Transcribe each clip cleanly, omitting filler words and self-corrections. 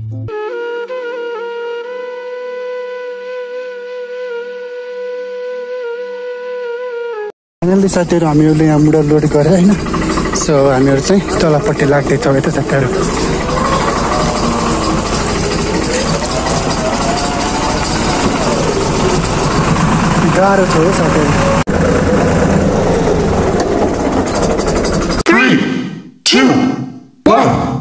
Finally साथीहरू हामीहरूले यहाँ मुडा लोड गरे होइन। सो हामीहरू चाहिँ तलपट्टि लाग्दैछौँ यता साथीहरू। गाह्रो छ हो साथीहरू। 3, 2, 1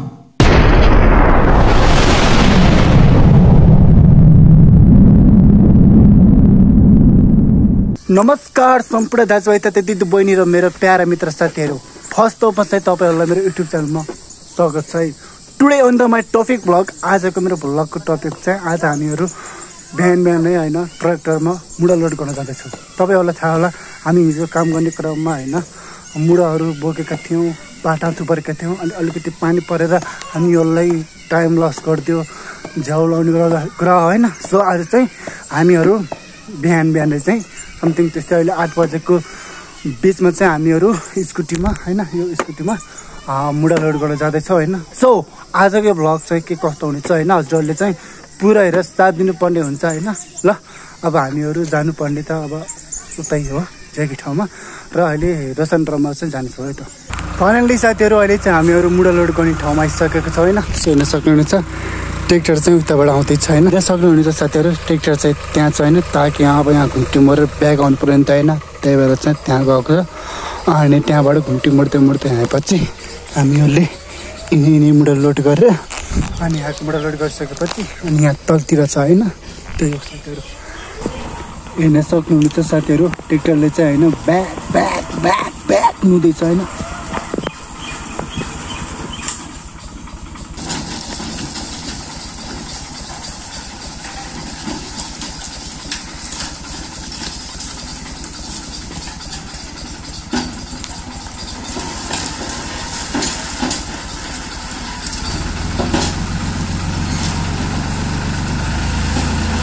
नमस्कार सम्पूर्ण दाजुभाइ तथा दिदी बहिनी र मेरो प्यारा मित्र साथीहरू, फर्स्ट अफमा चाहिँ तपाईँहरूलाई मेरो युट्युब च्यानलमा स्वागत छ है। Today on the my topic vlog. आजको मेरो भ्लगको टपिक चाहिँ आज हामीहरू बिहान बिहानै होइन ट्र्याक्टरमा मुडा लोड गर्न जाँदैछौँ। तपाईँहरूलाई थाहा होला हामी हिजो काम गर्ने क्रममा होइन मुडाहरू बोकेका थियौँ, बाटा थुपारेका थियौँ। अनि अलिकति पानी परेर हामी यसलाई टाइम लस गरिदियो झ्याउ लाउने ग्रह होइन। सो आज चाहिँ हामीहरू बिहानै चाहिँ समथिङ त्यस्तै अहिले 8 बजेको बिचमा चाहिँ हामीहरू स्कुटीमा होइन यो स्कुटीमा मुडा लोड गर्न जाँदैछौँ होइन। सो आजको यो भ्लग चाहिँ के कस्तो हुनेछ होइन, हजुरहरूले चाहिँ पुरा हेरेर साथ दिनुपर्ने हुन्छ होइन। ल अब हामीहरू जानुपर्ने त अब उतै हो जग्गी ठाउँमा र अहिले रसनड्रमा चाहिँ जान्छौँ है त। फाइनल्ली साथीहरू अहिले चाहिँ हामीहरू मुडा लोड गर्ने ठाउँमा आइसकेको छ होइन। सो हेर्न सक्नुहुनेछ ट्र्याक्टर चाहिँ उताबाट आउँदैछ होइन। त्यहाँ सक्नुहुनेछ साथीहरू ट्र्याक्टर चाहिँ त्यहाँ छ होइन, ताकि अब यहाँ घुम्टी मोडेर ब्याग आउनु पर्यो नि त होइन। त्यही भएर चाहिँ त्यहाँ गएको छ। अनि त्यहाँबाट घुम्टी मोड्दै आएपछि हामीहरूले यिनी मुडा लोड गरेर अनि यहाँको मुडा लोड गरिसकेपछि अनि यहाँ तलतिर छ होइन। त्यही हो साथीहरू, हेर्न सक्नुहुनेछ साथीहरू ट्र्याक्टरले चाहिँ होइन ब्याग नुँदैछ होइन।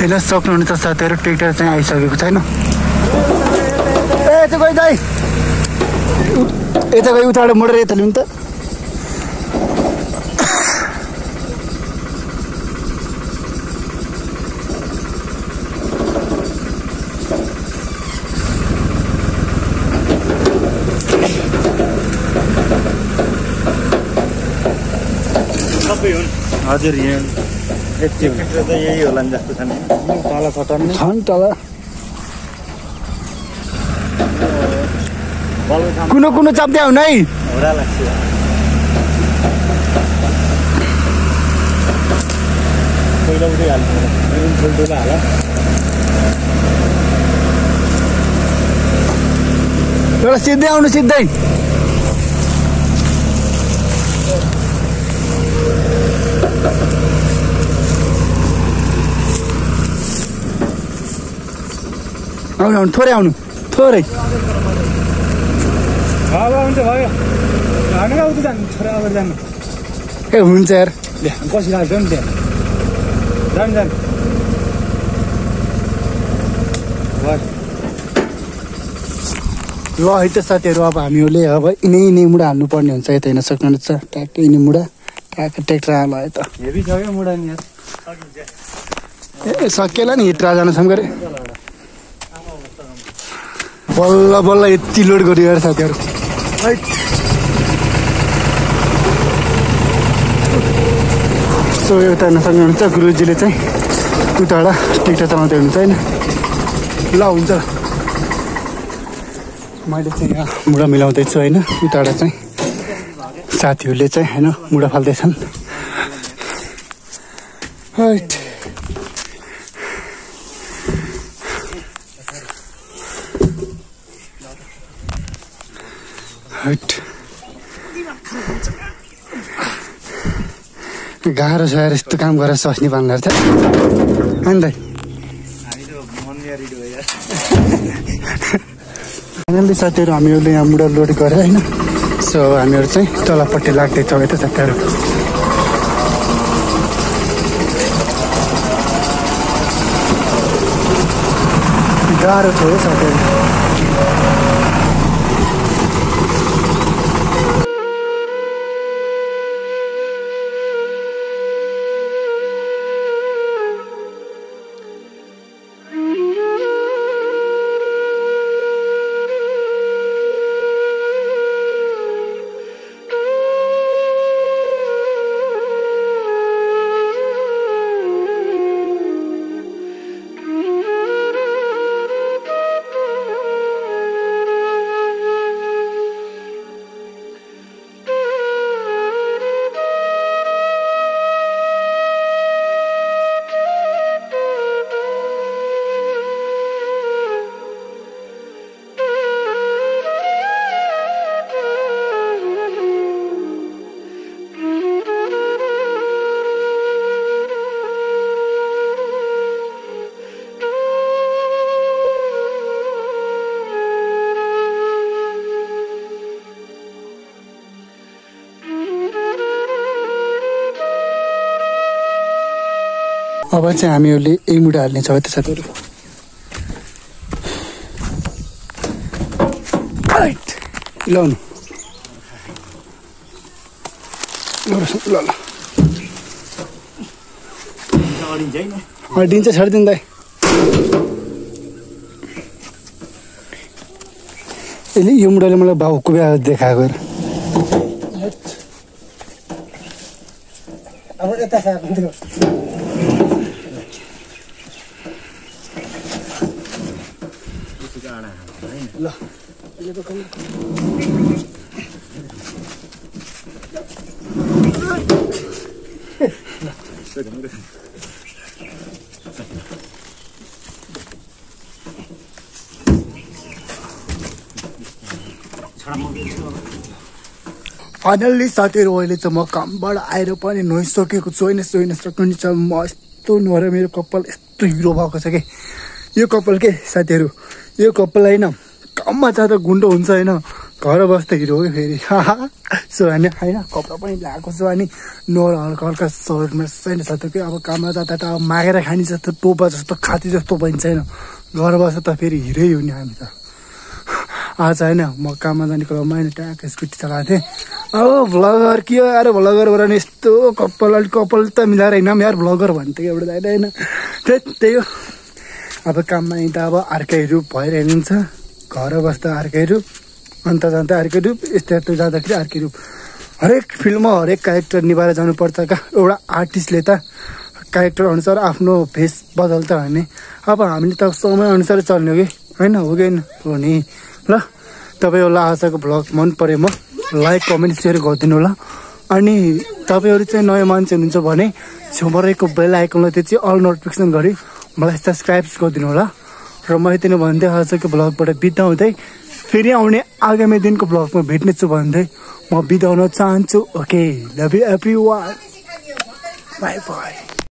हेर्न सक्नुहुनेछ साथीहरू ट्र्याक्टर चाहिँ आइसकेको छैन। यता गइ दाइ यता गइ उताबाट मोडेर यता लिउँ त। हजुर यहाँ यही होला नि जस्तो छ नि। तल छन् तल कुनो चाप्दै आउनु है। घोडा लाग्छ पहिला उठै हाल्छ ठुल्ठुलो हाल। एउटा सिधै आउनु सिधै। आउनु थोरै आउनु थोरै। अब हुन्छ भयो हामी उता जानु छोरा अब जानु। ए हुन्छ यार कसी लाग्छ नि त्यहाँ जानु ल है त साथीहरू। अब हामीहरूले अब यिनै मुडा हाल्नुपर्ने हुन्छ यता हेर्न सक्नुहुनेछ ट्याक्कै यिनी मुडा ट्याक्कै ट्र्याक्टर हाल्यो है त। हेभी छ क्या मुडा नि यार। ए सकिएला नि हिट्रा जानुसम्म गरे बल्ल बल्ल यति लोड गरियो यार साथीहरू। सो एउटा हेर्न सक्नुहुन्छ गुरुजीले चाहिँ उताबाट ट्र्याक्टर चलाउँदै हुनुहुन्छ होइन। ल हुन्छ मैले चाहिँ यहाँ मुडा मिलाउँदैछु होइन। उताबाट चाहिँ साथीहरूले चाहिँ होइन मुडा फाल्दैछन्। गाह्रो छ यार यस्तो काम गरेर सस्नी पाल्नु रहेछ होइन दाइ। फाइनल्ली साथीहरू हामीहरूले यहाँ मुडा लोड गरे होइन। सो हामीहरू चाहिँ तलपट्टि लाग्दैछौँ यता साथीहरू। गाह्रो छ हो साथीहरू। अब चाहिँ हामीहरूले एक मुठा हाल्नेछ है त साथीहरू लाउनु ल ल दिन्छ छाडिदिनु दाइ यसले यो मुढाले मलाई बाबुको बिहा देखाएको अब यता ल फाइनल्ली साथीहरू अहिले चाहिँ म कामबाट आएर पनि नुहाइसकेको छु होइन सक्नु छ म यस्तो नुहाएर मेरो कपाल यस्तो हिरो भएको छ कि यो कपाल के साथीहरू यो कपाल होइन काममा जाँदा गुन्डो हुन्छ होइन घर बस्दा हिरो हो कि फेरि सो होइन होइन कपडा पनि लगाएको छु अनि नुहाएर हल्का हल्का शरीरमा छैन साथी कि अब काममा जाँदा त अब मागेर खाने जस्तो टोपा जस्तो खाती जस्तो बनिन्छ होइन घर बस्दा त फेरि हिरै हो नि हामी त आज होइन म काममा जाने क्रममा होइन ट्याक स्कुटी चलाएको थिएँ अब भ्लगर के हो यार भ्लगरबाट नि यस्तो कपाल अलिक कपाल त मिलाएर होइन यार भ्लगर भन्थ्यो एउटा दाइ होइन त्यही हो अब काममा हिँड्दा अब अर्कै रूप भइरहेको हुन्छ घर बस्दा अर्कै रूप अन्त जाँदा अर्कै रूप यस्तो जाँदाखेरि अर्कै रूप हरेक फिल्ममा हरेक क्यारेक्टर निभाएर जानुपर्छ क्या एउटा आर्टिस्टले त क्यारेक्टर अनुसार आफ्नो फेस बदल्छ भने अब हामीले त समय अनुसार चल्ने हो कि होइन हो कि हो नि ल तपाईँहरूलाई आजको भ्लग मन परेमा लाइक कमेन्ट सेयर गरिदिनु होला अनि तपाईँहरू चाहिँ नयाँ मान्छे हुनुहुन्छ भने छेउमा रहेको बेल आइकनलाई त्यो चाहिँ अल नोटिफिकेसन गरी मलाई सब्सक्राइब गरिदिनु होला र म यति नै भन्दै आजको भ्लगबाट बिदा हुँदै फेरि आउने आगामी दिनको भ्लगमा भेट्नेछु भन्दै म बिदा हुन चाहन्छु okay love you everyone by by